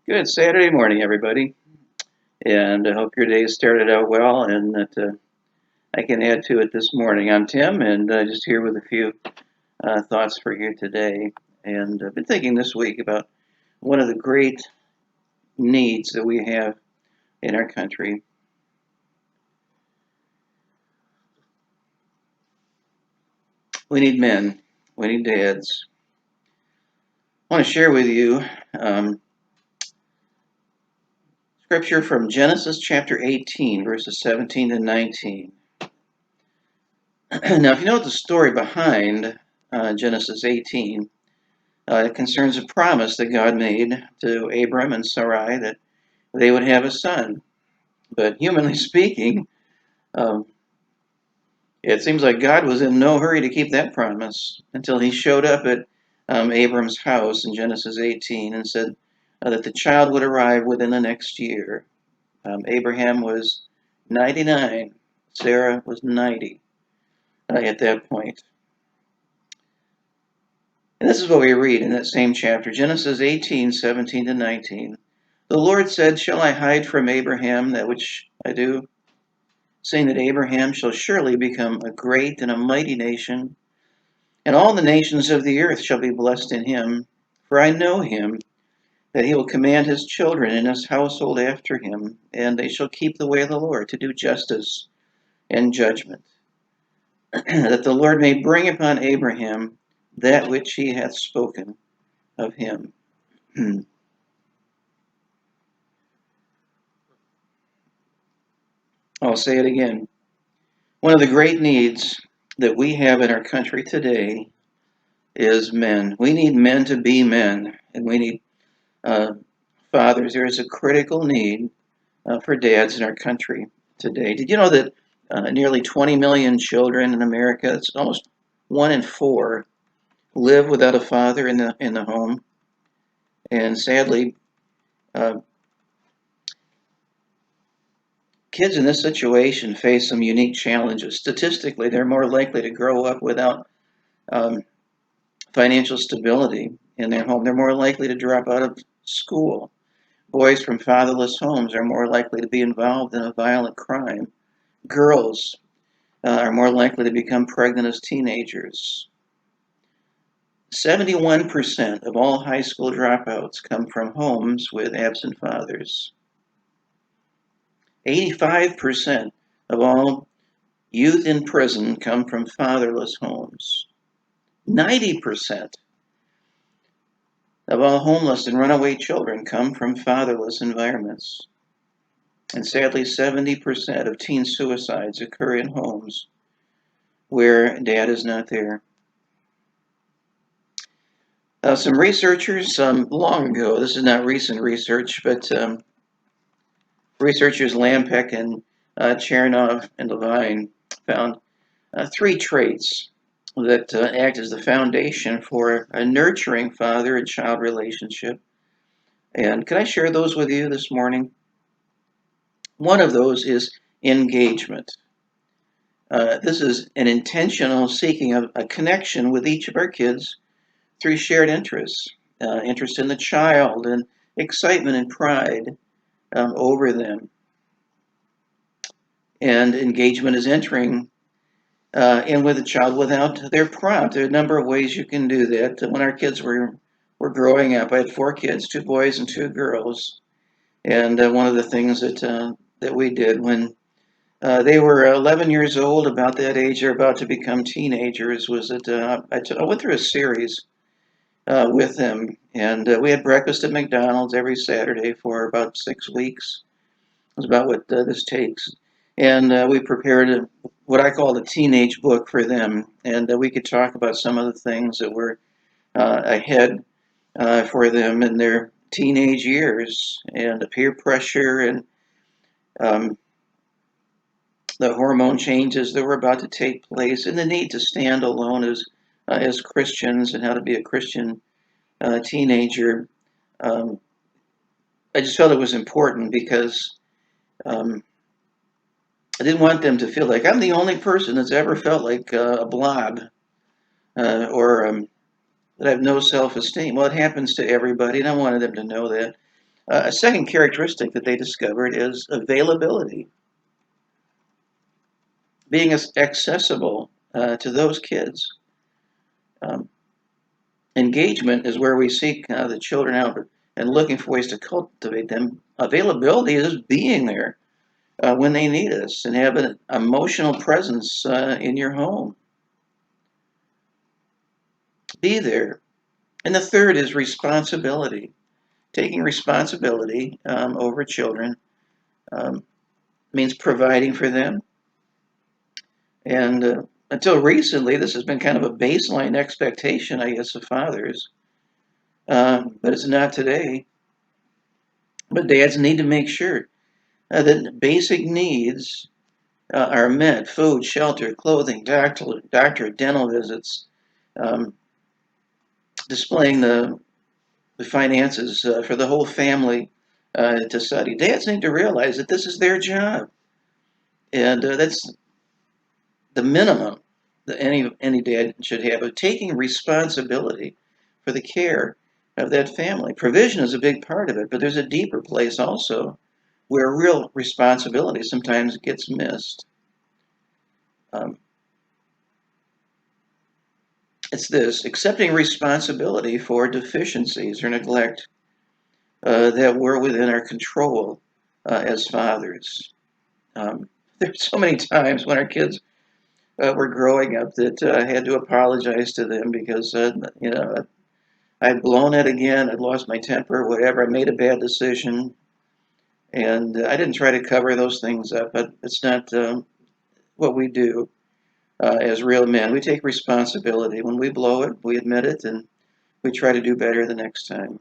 Good Saturday morning, everybody, and I hope your day started out well and that I can add to it this morning. I'm Tim, and just here with a few thoughts for you today. And I've been thinking this week about one of the great needs that we have in our country. We need men, we need dads. I want to share with you um, scripture from Genesis chapter 18, verses 17 to 19. Now, if you know the story behind Genesis 18, it concerns a promise that God made to Abram and Sarai that they would have a son. But humanly speaking, um, it seems like God was in no hurry to keep that promise until he showed up at Abram's house in Genesis 18 and said that the child would arrive within the next year. Abraham was 99, Sarah was 90 at that point. And this is what we read in that same chapter, Genesis 18, 17 to 19. The Lord said, Shall I hide from Abraham that which I do? Saying that Abraham shall surely become a great and a mighty nation, and all the nations of the earth shall be blessed in him. For I know him, that he will command his children and his household after him, and they shall keep the way of the Lord to do justice and judgment, that the Lord may bring upon Abraham that which he hath spoken of him. I'll say it again. One of the great needs that we have in our country today is men. We need men to be men, and we need uh, fathers. There is a critical need for dads in our country today. Did you know that nearly 20 million children in America, it's almost 1 in 4, live without a father in the home? And sadly, uh, kids in this situation face some unique challenges. Statistically, they're more likely to grow up without um, financial stability in their home. They're more likely to drop out of school. Boys from fatherless homes are more likely to be involved in a violent crime. Girls are more likely to become pregnant as teenagers. 71% of all high school dropouts come from homes with absent fathers. 85% of all youth in prison come from fatherless homes. 90% of all homeless and runaway children come from fatherless environments. And sadly, 70% of teen suicides occur in homes where dad is not there. Some researchers long ago, this is not recent research, but researchers Lampeck and Chernoff and Levine found 3 traits that act as the foundation for a nurturing father and child relationship. And can I share those with you this morning? One of those is engagement. This is an intentional seeking of a connection with each of our kids through shared interests, interest in the child and excitement and pride over them. And engagement is entering in with a child without their prompt. There are a number of ways you can do that. When our kids were growing up, I had 4 kids, 2 boys and 2 girls. And one of the things that we did when they were 11 years old, about that age, they're about to become teenagers, was that I went through a series with them, and we had breakfast at McDonald's every Saturday for about 6 weeks. It's about what this takes. And we prepared what I call a teenage book for them, and we could talk about some of the things that were ahead for them in their teenage years, and the peer pressure and um, the hormone changes that were about to take place, and the need to stand alone as Christians and how to be a Christian teenager. Um, I just felt it was important because um, I didn't want them to feel like I'm the only person that's ever felt like a blob or that I have no self-esteem. Well, it happens to everybody, and I wanted them to know that. A second characteristic that they discovered is availability, being accessible to those kids. Um, Engagement is where we seek the children out and looking for ways to cultivate them. Availability is being there when they need us and have an emotional presence in your home. Be there. And the third is responsibility. Taking responsibility over children um, means providing for them. And until recently, this has been kind of a baseline expectation, I guess, of fathers. But it's not today. But dads need to make sure that basic needs are met: food, shelter, clothing, dental visits, um, displaying the finances for the whole family to study. Dads need to realize that this is their job, and that's the minimum that any dad should have of taking responsibility for the care of that family. Provision is a big part of it, but there's a deeper place also where real responsibility sometimes gets missed. Um, it's this: accepting responsibility for deficiencies or neglect that were within our control as fathers. There's so many times when our kids were growing up that I had to apologize to them because, I'd blown it again, I'd lost my temper, whatever, I made a bad decision, and I didn't try to cover those things up, but it's not what we do as real men. We take responsibility. When we blow it, we admit it, and we try to do better the next time.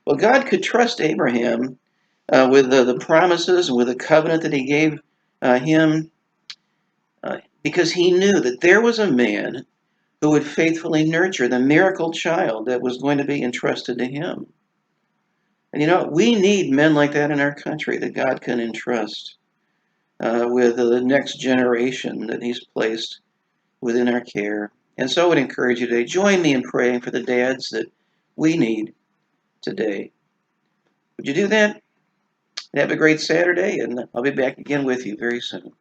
Well, God could trust Abraham with the promises and with the covenant that he gave him because he knew that there was a man who would faithfully nurture the miracle child that was going to be entrusted to him. And we need men like that in our country that God can entrust with the next generation that he's placed within our care. And so I would encourage you today, join me in praying for the dads that we need today. Would you do that? Have a great Saturday, and I'll be back again with you very soon.